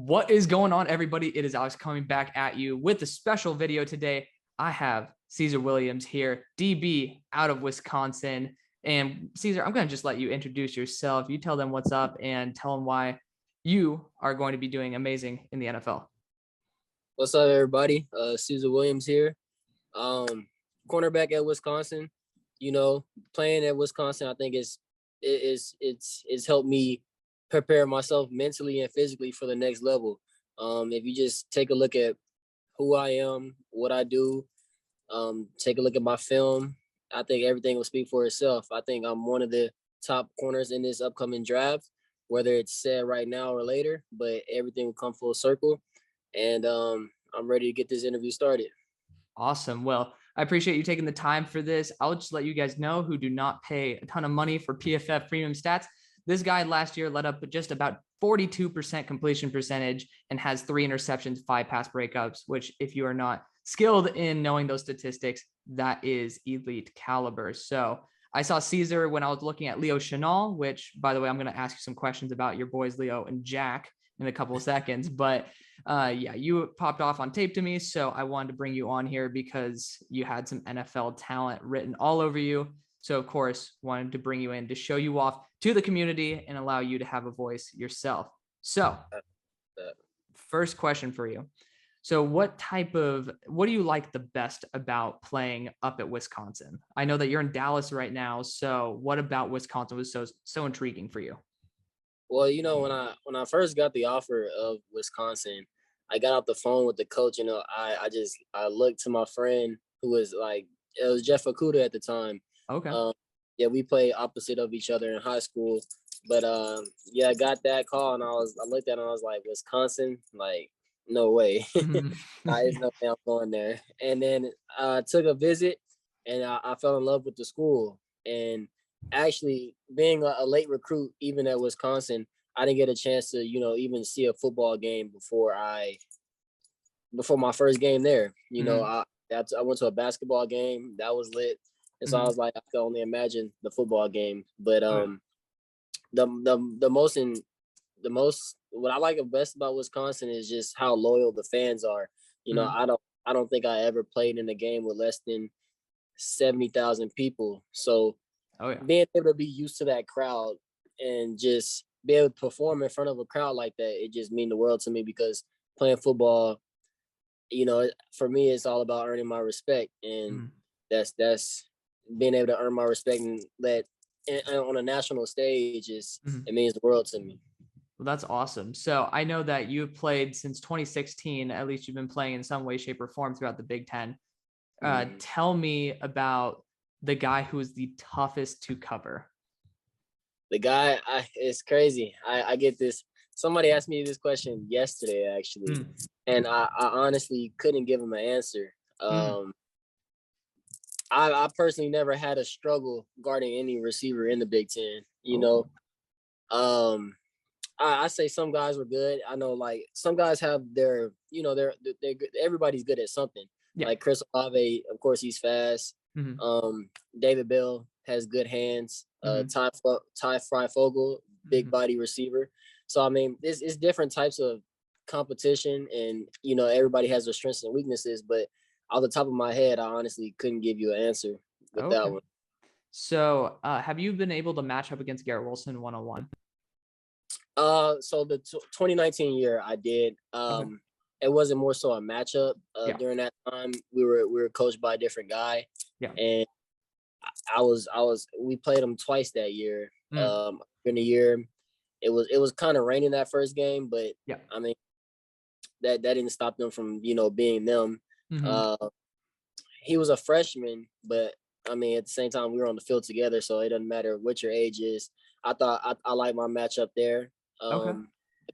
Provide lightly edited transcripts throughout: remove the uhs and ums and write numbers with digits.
What is going on, everybody? It is Alex coming back at you with a special video today. I have Caesar Williams here, DB out of Wisconsin. And Caesar, I'm going to just let you introduce yourself. You tell them what's up and tell them why you are going to be doing amazing in the NFL. What's up, everybody? Caesar Williams here. Cornerback at Wisconsin. You know, playing at Wisconsin, I think it's helped me prepare myself mentally and physically for the next level. If you just take a look at who I am, what I do, take a look at my film, I think everything will speak for itself. I think I'm one of the top corners in this upcoming draft, whether it's said right now or later, but everything will come full circle. And I'm ready to get this interview started. Awesome. Well, I appreciate you taking the time for this. I'll just let you guys know who do not pay a ton of money for PFF premium stats. This guy last year led up with just about 42% completion percentage and has 3 interceptions, 5 pass breakups, which if you are not skilled in knowing those statistics, that is elite caliber. So I saw Caesar when I was looking at Leo Chenal, which, by the way, I'm going to ask you some questions about your boys, Leo and Jack, in a couple of seconds. But yeah, you popped off on tape to me. So I wanted to bring you on here because you had some NFL talent written all over you. So, of course, wanted to bring you in to show you off to the community and allow you to have a voice yourself. So, first question for you. So what do you like the best about playing up at Wisconsin? I know that you're in Dallas right now. So what about Wisconsin was so intriguing for you? Well, you know, when I first got the offer of Wisconsin, I got off the phone with the coach. You know, I looked to my friend who was it was Jeff Okudah at the time. Okay. Yeah, we played opposite of each other in high school, but yeah, I got that call and I looked at it and I was like, Wisconsin, like, no way. There's no way I'm going there. And then I took a visit and I fell in love with the school. And actually being a late recruit, even at Wisconsin, I didn't get a chance to, you know, even see a football game before my first game there. You know, I went to a basketball game that was lit. And so I was like, I could only imagine the football game. But the most what I like best about Wisconsin is just how loyal the fans are. You know, I don't think I ever played in a game with less than 70,000 people. So being able to be used to that crowd and just be able to perform in front of a crowd like that, it just mean the world to me, because playing football, you know, for me, it's all about earning my respect. And that's being able to earn my respect and that on a national stage it means the world to me. Well, that's awesome. So I know that you've played since 2016. At least you've been playing in some way, shape, or form throughout the Big Ten. Tell me about the guy who is the toughest to cover. The guy, it's crazy. I get this. Somebody asked me this question yesterday, actually, and I honestly couldn't give him an answer. I personally never had a struggle guarding any receiver in the Big Ten. You know, I say some guys were good. I know, like, some guys have their, you know, they're everybody's good at something. Yeah. Like Chris Olave, of course, he's fast. David Bell has good hands. Ty Freifogel, big body receiver. So I mean, it's different types of competition, and you know, everybody has their strengths and weaknesses. But off the top of my head, I honestly couldn't give you an answer with that one. So, have you been able to match up against Garrett Wilson one-on-one? So the 2019 year I did. It wasn't more so a matchup. During that time, we were coached by a different guy. Yeah. And we played him twice that year. In the year, it was kind of raining that first game, but yeah, I mean, that didn't stop them from, you know, being them. He was a freshman, but I mean, at the same time, we were on the field together, so it doesn't matter what your age is. I thought I like my matchup there. I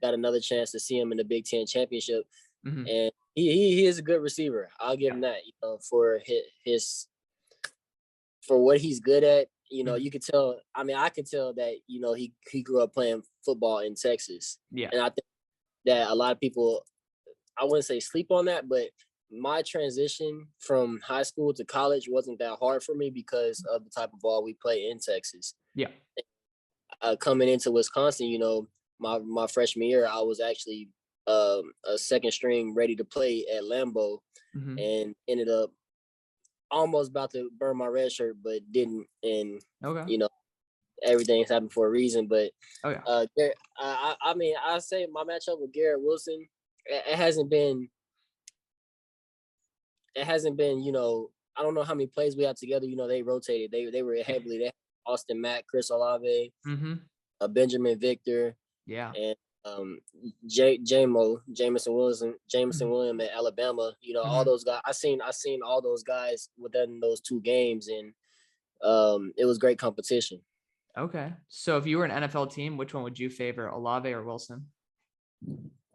got another chance to see him in the Big Ten championship, and he is a good receiver. I'll give him that. You know, for what he's good at. You know, you could tell. I mean, I could tell that, you know, he grew up playing football in Texas. Yeah, and I think that a lot of people, I wouldn't say sleep on that, but my transition from high school to college wasn't that hard for me because of the type of ball we play in Texas. Yeah. Coming into Wisconsin, you know, my freshman year, I was actually a second string ready to play at Lambeau, and ended up almost about to burn my red shirt, but didn't. And you know, everything's happened for a reason. But Garrett, I mean, I say my matchup with Garrett Wilson, it hasn't been, you know, I don't know how many plays we had together. You know, they rotated. They were heavily. They had Austin Mack, Chris Olave, Benjamin Victor, and Jameson Williams at Alabama. You know, all those guys. I seen all those guys within those 2 games, and it was great competition. Okay, so if you were an NFL team, which one would you favor, Olave or Wilson?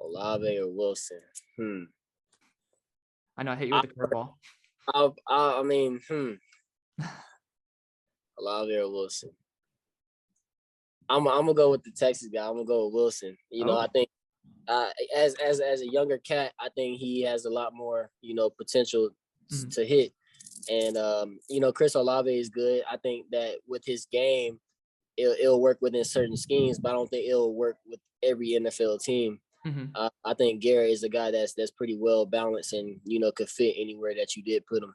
Olave or Wilson? I know I hit you with the curveball. I mean, Olave or Wilson? I'm gonna go with the Texas guy. I'm gonna go with Wilson. You know, I think as a younger cat, I think he has a lot more, you know, potential to hit. And you know, Chris Olave is good. I think that with his game, it'll work within certain schemes, but I don't think it'll work with every NFL team. I think Garrett is a guy that's pretty well balanced and, you know, could fit anywhere that you did put him.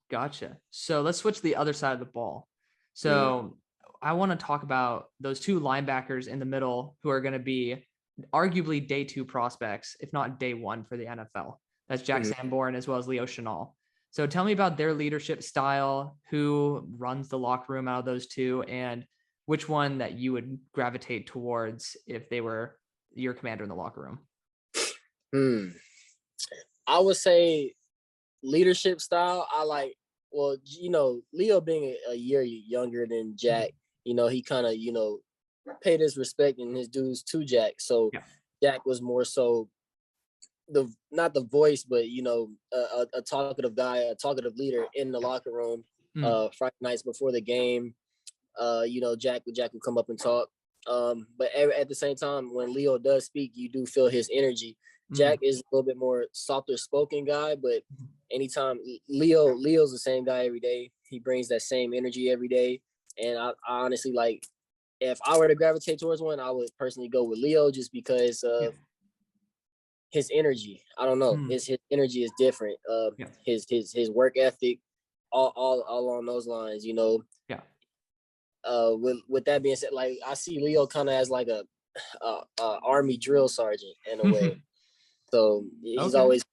Gotcha. So let's switch to the other side of the ball. So I want to talk about those 2 linebackers in the middle who are going to be arguably day 2 prospects, if not day 1 for the NFL. That's Jack Sanborn as well as Leo Chenal. So tell me about their leadership style, who runs the locker room out of those 2, and which one that you would gravitate towards if they were your commander in the locker room. I would say leadership style. Well, you know, Leo being a year younger than Jack, you know, he kind of, you know, paid his respect and his dues to Jack. So Jack was more so not the voice, but, you know, a talkative guy, a talkative leader in the locker room. Friday nights before the game, you know, Jack would come up and talk. But at the same time, when Leo does speak, you do feel his energy. Jack is a little bit more softer spoken guy, but anytime Leo's the same guy every day. He brings that same energy every day. And I honestly, like, if I were to gravitate towards one, I would personally go with Leo just because of his energy. I don't know. His energy is different. His work ethic, all along those lines, you know. With that being said, like, I see Leo kind of as like a army drill sergeant in a way. So he's always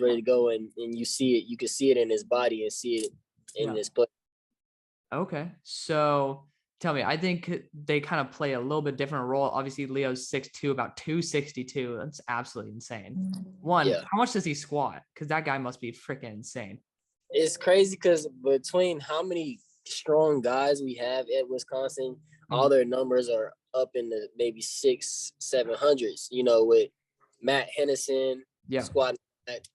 ready to go, and you see it. You can see it in his body and see it in his play. Okay, so tell me, I think they kind of play a little bit different role. Obviously, Leo's 6'2", about 262. That's absolutely insane. How much does he squat? Because that guy must be freaking insane. It's crazy because between how many strong guys we have at Wisconsin, all their numbers are up in the maybe 600-700s, you know, with Matt Hennison squatting at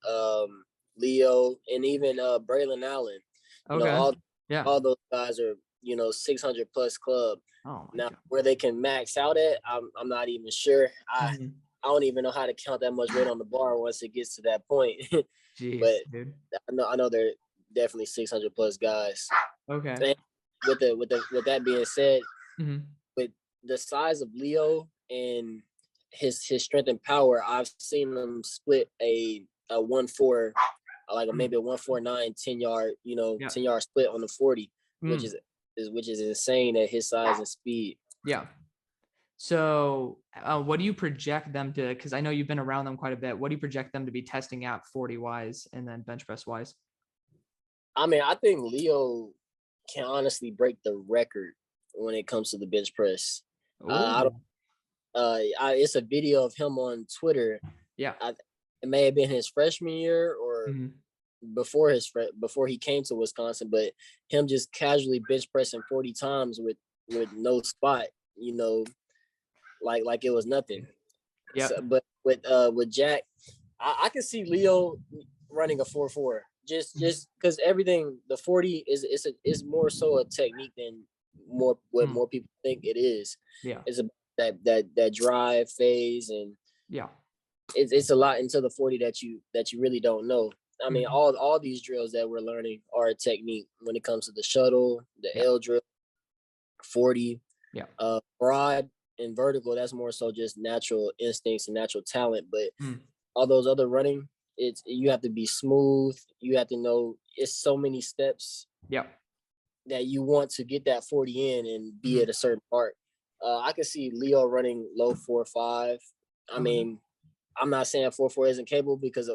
Leo, and even Braylon Allen. You know, all those guys are, you know, 600 plus club. Now where they can max out at, I'm not even sure. I don't even know how to count that much weight on the bar once it gets to that point. But dude, I know they're definitely 600 plus guys. And with that being said, with the size of Leo and his strength and power, I've seen them split a 1-4, like maybe a 149 10-yard, you know, 10-yard split on the 40, which is insane at his size and speed. So what do you project them to, because I know you've been around them quite a bit, what do you project them to be testing out 40 wise and then bench press wise? I mean, I think Leo can honestly break the record when it comes to the bench press. It's a video of him on Twitter. It may have been his freshman year or before he came to Wisconsin, but him just casually bench pressing 40 times with no spot, you know, like it was nothing. So, but with Jack, I can see Leo running a 4.4 just because everything, the 40 is more so a technique than more people think it is. It's a that drive phase, and it's a lot into the 40 that you really don't know. I mean, all these drills that we're learning are a technique when it comes to the shuttle, the L drill, 40, broad in vertical, that's more so just natural instincts and natural talent. But Mm. all those other running, you have to be smooth. You have to know it's so many steps Yeah. that you want to get that 40 in and be Mhm. at a certain part. I can see Leo running low 4.5. I Okay. mean, I'm not saying 4.4 isn't capable because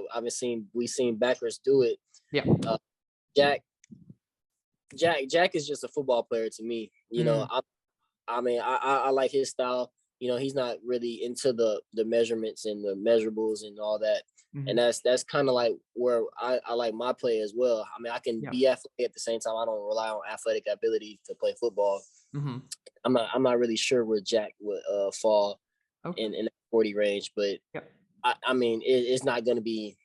we've seen backers do it. Yeah. Jack is just a football player to me. You know, I like his style. You know, he's not really into the measurements and the measurables and all that. And that's kind of like where I like my play as well. I mean, I can be athletic at the same time. I don't rely on athletic ability to play football. I'm not really sure where Jack would fall in the 40 range, but I mean, it's not going to be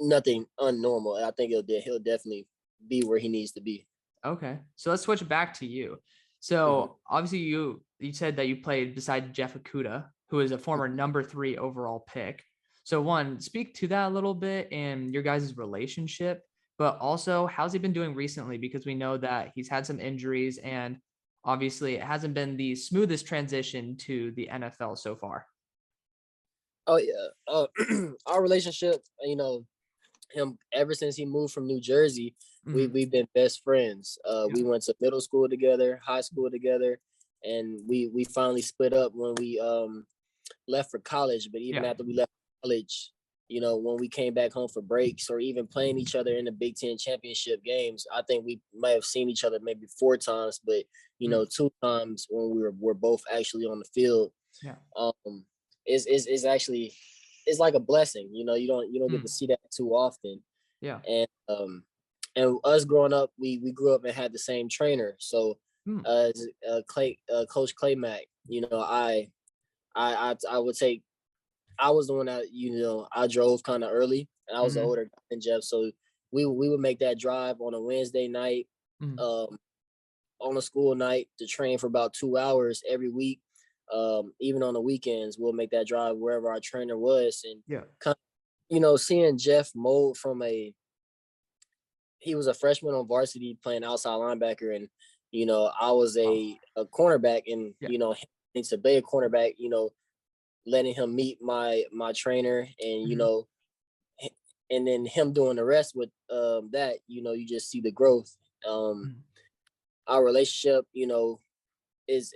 nothing unnormal. I think he'll definitely be where he needs to be. Okay. So let's switch back to you. So obviously you said that you played beside Jeff Okudah, who is a former number 3 overall pick. So one, speak to that a little bit and your guys' relationship, but also how's he been doing recently? Because we know that he's had some injuries and obviously it hasn't been the smoothest transition to the NFL so far. Oh yeah. Our relationship, you know, him ever since he moved from New Jersey, we've been best friends. We went to middle school together, high school together, and we finally split up when we left for college. But even after we left college, you know, when we came back home for breaks or even playing each other in the Big Ten championship games, I think we might have seen each other maybe 4 times, but you know, 2 times when we're both actually on the field. Is actually, it's like a blessing. You know, you don't get to see that too often. And us growing up, we grew up and had the same trainer. So Coach Clay Mack, you know, I would take, I was the one that, you know, I drove kind of early and I was the older guy than Jeff. So we would make that drive on a Wednesday night, on a school night to train for about 2 hours every week. Even on the weekends, we'll make that drive wherever our trainer was. And kind of, you know, seeing Jeff mold from he was a freshman on varsity playing outside linebacker, and you know, I was a cornerback, and you know, he's a big cornerback. You know, letting him meet my trainer, and you know, and then him doing the rest with that. You know, you just see the growth. Our relationship, you know, is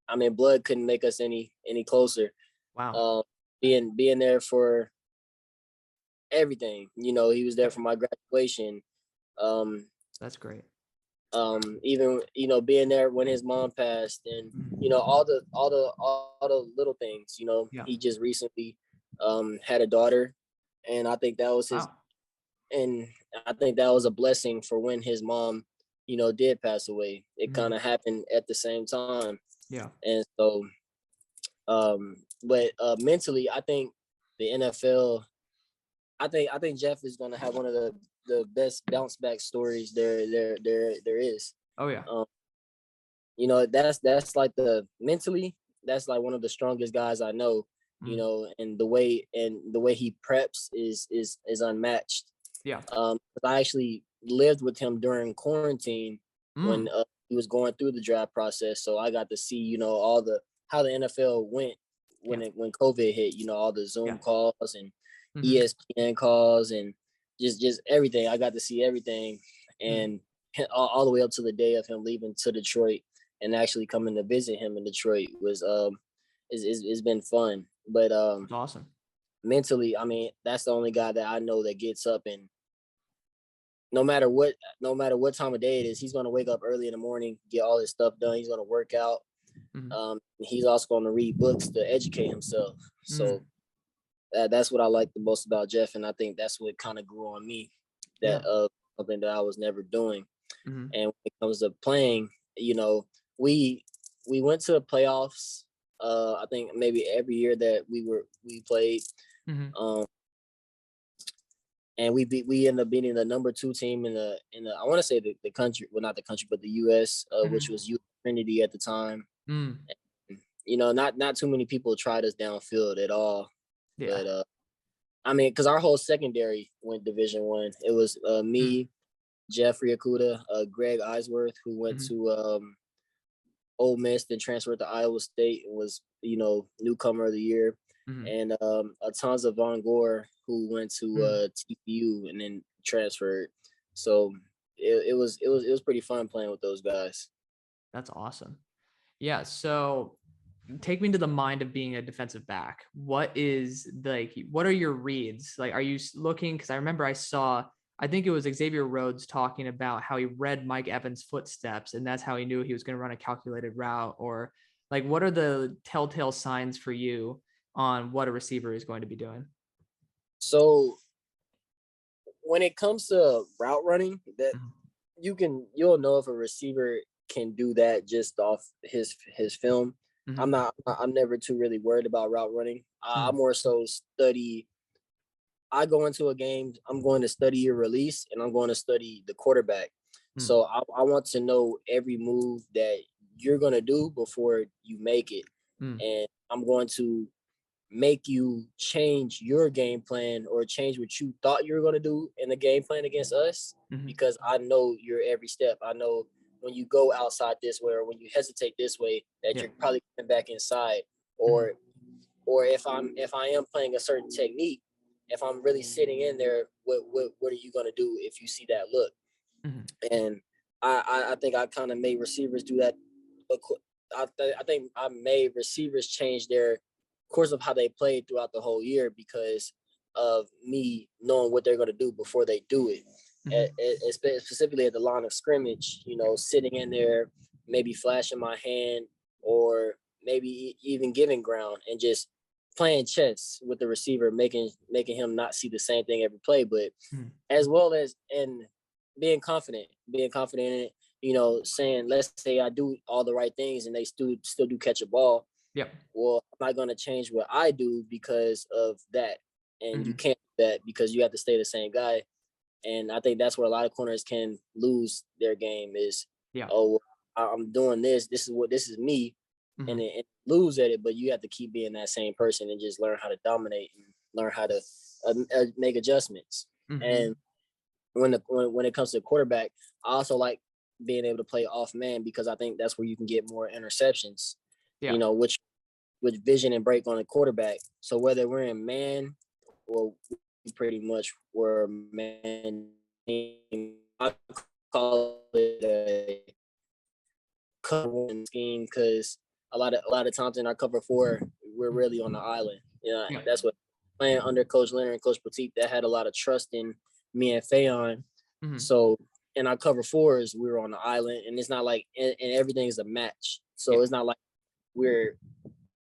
I mean, blood couldn't make us any closer. Wow. Being there for everything. You know, he was there for my graduation. That's great. Even, you know, being there when his mom passed, and you know, all the little things. You know, he just recently had a daughter, and I think that was and I think that was a blessing for when his mom, you know, did pass away. It kind of happened at the same time. And so, but mentally, I think the NFL, I think Jeff is gonna have one of the best bounce back stories there is. Oh yeah. You know, that's like mentally, that's like one of the strongest guys I know. You know, and the way he preps is unmatched. I actually lived with him during quarantine when he was going through the draft process, so I got to see, you know, how the NFL went when COVID hit. You know, all the Zoom calls and ESPN calls and just everything. I got to see everything, and all the way up to the day of him leaving to Detroit and actually coming to visit him in Detroit was it's been fun. But awesome. Mentally, I mean, that's the only guy that I know that gets up, and no matter what time of day it is, he's gonna wake up early in the morning, get all his stuff done. He's gonna work out. He's also gonna read books to educate himself. So that's what I like the most about Jeff, and I think that's what kind of grew on me. That something that I was never doing. And when it comes to playing, you know, we went to the playoffs. I think maybe every year that we played. And we ended up beating the number 2 team in the I want to say the country, well, not the country, but the U.S., which was U Trinity at the time. And, you know, not too many people tried us downfield at all. But I mean, because our whole secondary went Division 1. It was me, Jeffrey Okudah, Greg Eisworth, who went to Ole Miss, then transferred to Iowa State and was, newcomer of the year. Mhm. And Atanza Von Gore, who went to TCU and then transferred. So it was pretty fun playing with those guys. That's awesome. Yeah. So take me to the mind of being a defensive back. What are your reads? Like, are you looking? Cause I remember I think it was Xavier Rhodes talking about how he read Mike Evans' footsteps and that's how he knew he was going to run a calculated route, or like, what are the telltale signs for you on what a receiver is going to be doing? So when it comes to route running, that you'll know if a receiver can do that just off his film. Mm-hmm. I'm never too really worried about route running. I more so study. I go into a game, I'm going to study your release and I'm going to study the quarterback. So I want to know every move that you're going to do before you make it. And I'm going to make you change your game plan or change what you thought you were going to do in the game plan against us, because I know your every step. I know when you go outside this way or when you hesitate this way that you're probably coming back inside, or if I am playing a certain technique, if I'm really sitting in there, what are you going to do if you see that look? And I think I kind of made receivers do that. I think I made receivers change their course of how they played throughout the whole year because of me knowing what they're going to do before they do it. Specifically at the line of scrimmage, sitting in there, maybe flashing my hand or maybe even giving ground and just playing chess with the receiver, making him not see the same thing every play, but as well as being confident in it, saying, let's say I do all the right things and they still do catch a ball. Yep. Well, I'm not going to change what I do because of that. And you can't do that because you have to stay the same guy. And I think that's where a lot of corners can lose their game is, I'm doing this. This is me. And lose at it. But you have to keep being that same person and just learn how to dominate and learn how to make adjustments. And when it comes to quarterback, I also like being able to play off man because I think that's where you can get more interceptions. Which vision and break on a quarterback. So whether we're in man or we pretty much were man, I call it a cover scheme because a lot of times in our cover four, we're really on the island. That's what playing under Coach Leonard and Coach Petit, that had a lot of trust in me and Fayon. So in our cover fours, we were on the island, and it's not like and everything is a match. So it's not like we're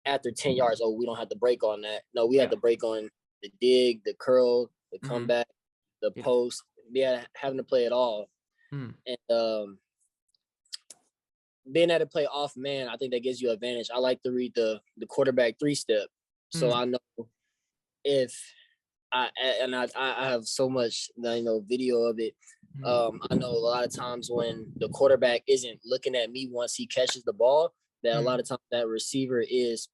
after 10 yards, we don't have to break on that. No, we have to break on the dig, the curl, the comeback, the post. Having to play it all. And being able to play off man, I think that gives you an advantage. I like to read the quarterback 3-step. So I know if I have so much video of it. I know a lot of times when the quarterback isn't looking at me once he catches the ball, that a lot of times that receiver is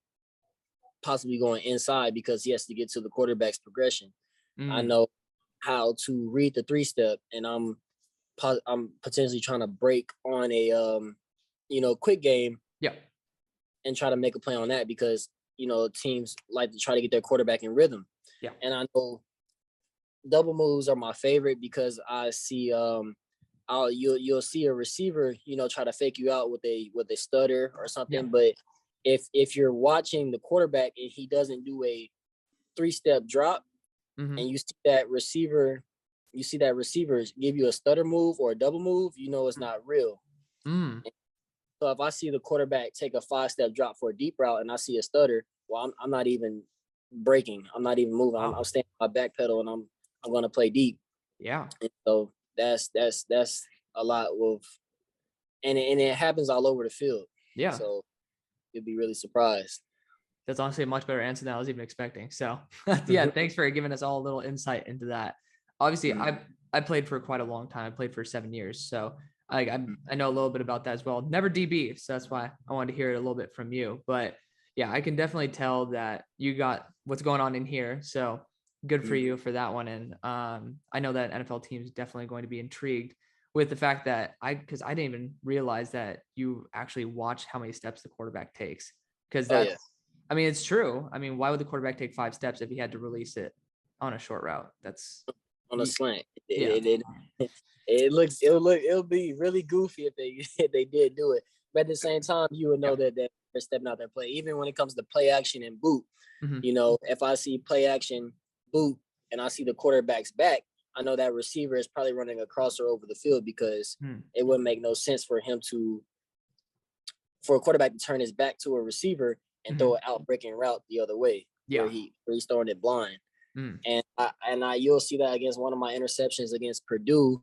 possibly going inside because he has to get to the quarterback's progression. I know how to read the 3-step, and I'm potentially trying to break on a quick game, and try to make a play on that because teams like to try to get their quarterback in rhythm. And I know double moves are my favorite because I see you'll see a receiver try to fake you out with a stutter or something, but if you're watching the quarterback and he doesn't do a 3-step drop, and you see that receiver give you a stutter move or a double move, it's not real. So if I see the quarterback take a 5-step drop for a deep route and I see a stutter, well, I'm not even breaking. I'm not even moving. I'm standing on my back pedal and I'm going to play deep. And so that's a lot of, and it happens all over the field. So you'll be really surprised. That's honestly a much better answer than I was even expecting. So thanks for giving us all a little insight into that. Obviously, I played for quite a long time. I played for 7 years. So I know a little bit about that as well. Never DB. So that's why I wanted to hear it a little bit from you. But yeah, I can definitely tell that you got what's going on in here. So good for you for that one. And I know that NFL team is definitely going to be intrigued with the fact that because I didn't even realize that you actually watch how many steps the quarterback takes. Because that's, I mean, it's true. I mean, why would the quarterback take 5 steps if he had to release it on a short route? That's on a slant. Yeah. It'll be really goofy if they did do it. But at the same time, you would know that they're stepping out their play. Even when it comes to play action and boot, you know, if I see play action boot and I see the quarterback's back, I know that receiver is probably running a crosser over the field because it wouldn't make no sense for a quarterback to turn his back to a receiver and throw an out-breaking route the other way where he's throwing it blind. And you'll see that against one of my interceptions against Purdue.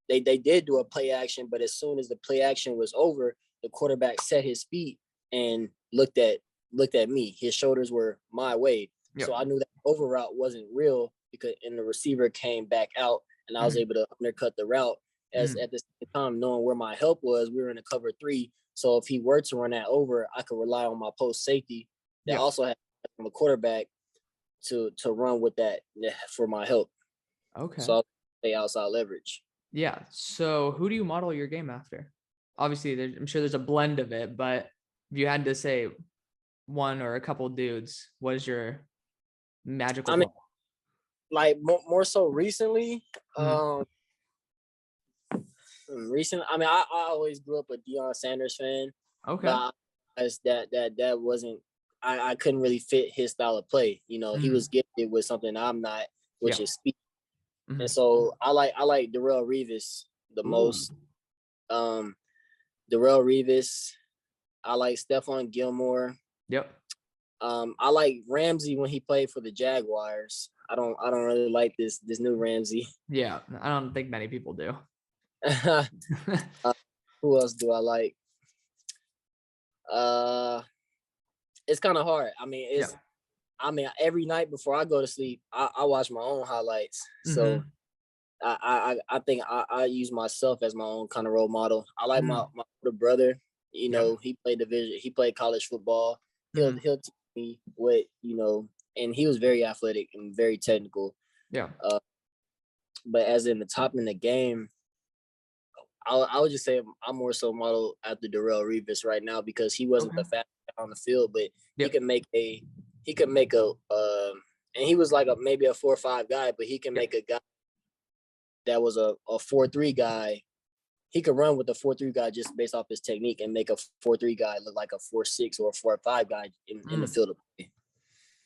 They did do a play action, but as soon as the play action was over, the quarterback set his feet and looked at me. His shoulders were my way. So I knew that over route wasn't real and the receiver came back out and I was able to undercut the route. At the same time, knowing where my help was, we were in a cover 3. So if he were to run that over, I could rely on my post safety that also had a quarterback to run with that for my help. Okay. So I'll stay outside leverage. Yeah. So who do you model your game after? Obviously, I'm sure there's a blend of it, but if you had to say one or a couple dudes, what is your magical? I mean, like more so recently. I always grew up a Deion Sanders fan. Okay. But that wasn't. I couldn't really fit his style of play. You know, he was gifted with something I'm not, which is speed. And so I like Darrelle Revis the most. Darrelle Revis. I like Stephon Gilmore. Yep. I like Ramsey when he played for the Jaguars. I don't really like this new Ramsey. Yeah, I don't think many people do. Who else do I like? It's kind of hard. I mean, every night before I go to sleep, I watch my own highlights. So I think I use myself as my own kind of role model. I like my older brother. You know, he played college football. He'll teach me what, you know, and he was very athletic and very technical. Yeah. But as in the top in the game, I would just say I'm more so modeled after Darrelle Revis right now because he wasn't the fastest guy on the field, but he could make a and he was like maybe a 4-5 guy, but he can make a guy that was a 4-3 guy. He could run with a 4-3 guy just based off his technique and make a 4-3 guy look like a 4-6 or a 4-5 guy in the field of play.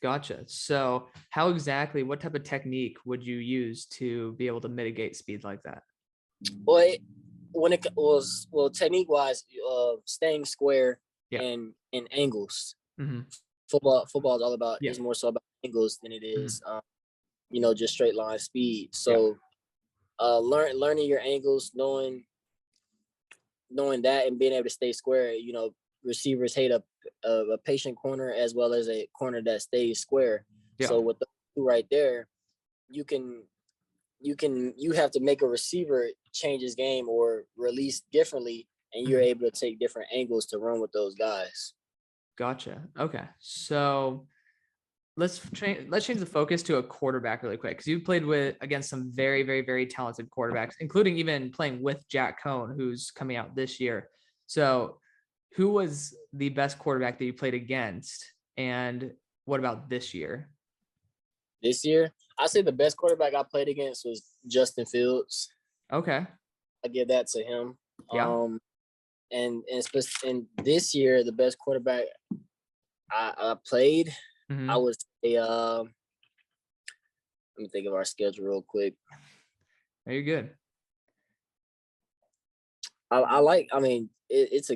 Gotcha. So what type of technique would you use to be able to mitigate speed like that? Well, technique wise, staying square and angles. Football is all about is more so about angles than it is, you know, just straight line speed. So, learning your angles, knowing that, and being able to stay square. You know, receivers hate a patient corner as well as a corner that stays square. So with the two right there, you have to make a receiver change his game or release differently, and you're able to take different angles to run with those guys. Gotcha. Okay. So let's change the focus to a quarterback really quick, because you played against some very, very, very talented quarterbacks, including even playing with Jack Cohn, who's coming out this year. So who was the best quarterback that you played against, and what about this year? This year, I say the best quarterback I played against was Justin Fields. Okay. I give that to him. Yeah. And this year, the best quarterback I played, I was let me think of our schedule real quick. Are you good? It's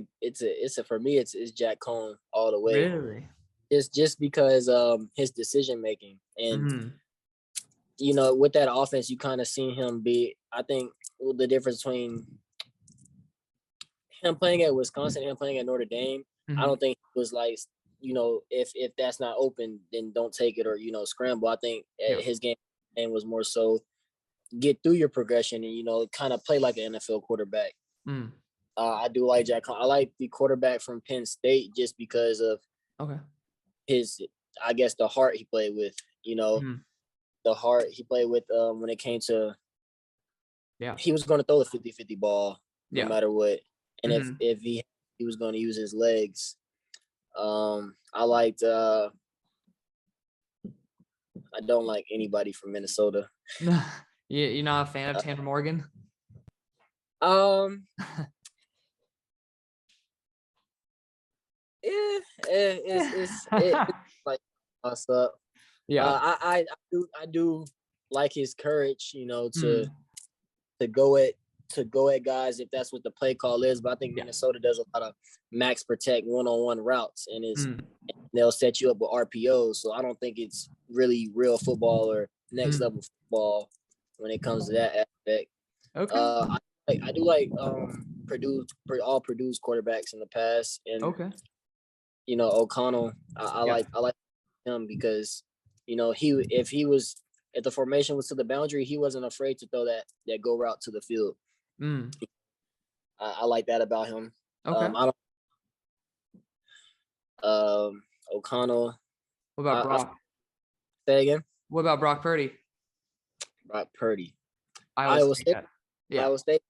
for me, it's Jack Cohn all the way. Really? It's just because his decision making, and you know, with that offense, you kind of seen him be. I think the difference between him playing at Wisconsin and him playing at Notre Dame, I don't think it was like, you know, if that's not open, then don't take it, or, you know, scramble. I think his game was more so get through your progression and, you know, kind of play like an NFL quarterback. I do like Jack Cohn. I like the quarterback from Penn State just because of his, I guess, the heart he played with, you know, the heart he played with when it came to Yeah. he was going to throw the 50-50 ball no Yeah. matter what. And Mhm. if he was going to use his legs. I liked I don't like anybody from Minnesota. You're not a fan of Tanner Morgan? Um yeah, it's like what's up. Yeah. I do like his courage, you know, Mm. to go at guys if that's what the play call is. But I think Yeah. Minnesota does a lot of max protect one-on-one routes, and Mm. they'll set you up with RPOs. So I don't think it's really real football or next Mm. level football when it comes to that aspect. Okay. I do like all Purdue's quarterbacks in the past, and Okay. you know O'Connell. Yeah. I like him because you know if the formation was to the boundary, he wasn't afraid to throw that go route to the field. Mm. I like that about him. Okay. I don't O'Connell. What about I Brock? say again. What about Brock Purdy? Brock Purdy. Iowa Iowa State. State. Yeah. Iowa State.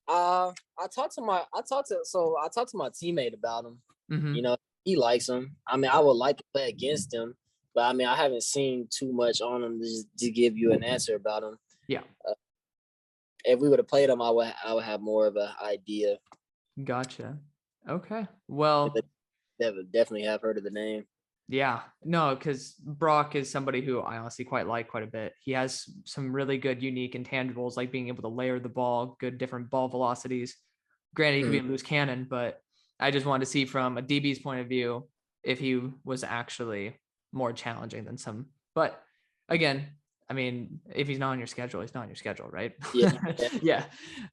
I talked to my teammate about him. Mm-hmm. You know, he likes him. I mean, I would like to play against him, but I mean, I haven't seen too much on him to give you an answer about him. Yeah. If we would have played him, I would have more of an idea. Gotcha. Okay. Well, Definitely have heard of the name. yeah, no, because Brock is somebody who I honestly quite like quite a bit. He has some really good, unique intangibles, like being able to layer the ball, good different ball velocities. Granted, he could be a loose cannon, but I just wanted to see from a DB's point of view if he was actually more challenging than some. But again, I mean, if he's not on your schedule, he's not on your schedule, right? Yeah. Yeah.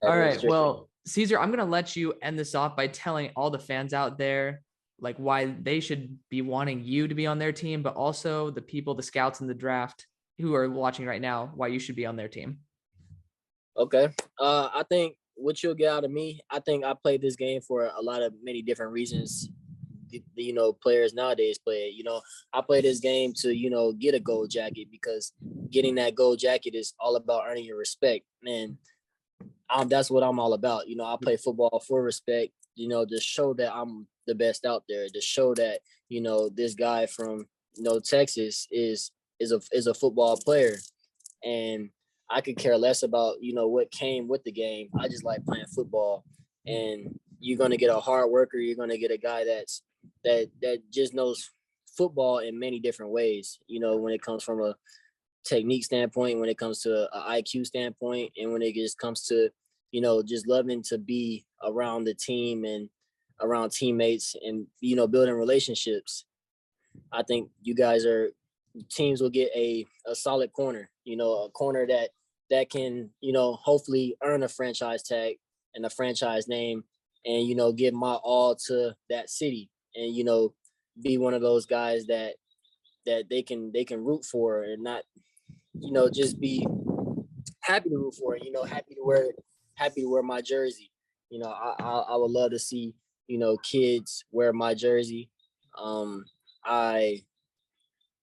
That All is right. true. Well, Caesar, I'm going to let you end this off by telling all the fans out there like why they should be wanting you to be on their team, but also the people, the scouts in the draft who are watching right now, why you should be on their team. Okay. I think what you'll get out of me, I think I played this game for a lot of many different reasons. You know, players nowadays play it. You know, I play this game to, you know, get a gold jacket because getting that gold jacket is all about earning your respect. And that's what I'm all about. You know, I play football for respect, you know, to show that I'm the best out there, to show that, you know, this guy from, you know, Texas is a football player. And I could care less about, you know, what came with the game. I just like playing football. And you're gonna get a hard worker, you're gonna get a guy that just knows football in many different ways, you know, when it comes from a technique standpoint, when it comes to an IQ standpoint, and when it just comes to, you know, just loving to be around the team and around teammates and, you know, building relationships. I think you guys teams will get a solid corner, you know, a corner that can, you know, hopefully earn a franchise tag and a franchise name and, you know, give my all to that city and, you know, be one of those guys that they can root for and not, you know, just be happy to root for it, you know, happy to wear my jersey. You know, I would love to see, you know, kids wear my jersey. I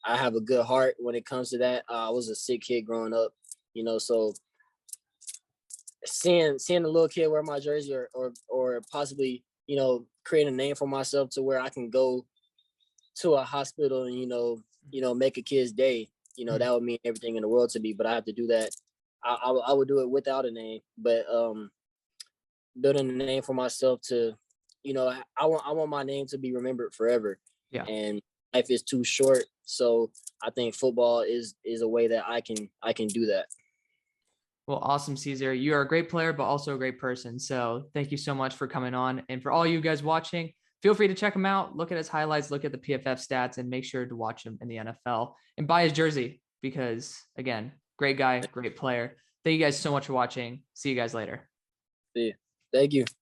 have a good heart when it comes to that. I was a sick kid growing up, you know, so seeing a little kid wear my jersey or possibly, you know, create a name for myself to where I can go to a hospital and, you know, make a kid's day, you know, that would mean everything in the world to me, but I have to do that. I would do it without a name, but building a name for myself to, you know, I want my name to be remembered forever. Yeah. And life is too short. So I think football is a way that I can do that. Well, awesome, Caesar. You are a great player, but also a great person. So thank you so much for coming on. And for all you guys watching, feel free to check him out. Look at his highlights, look at the PFF stats, and make sure to watch him in the NFL and buy his jersey because, again, great guy, great player. Thank you guys so much for watching. See you guys later. See you. Thank you.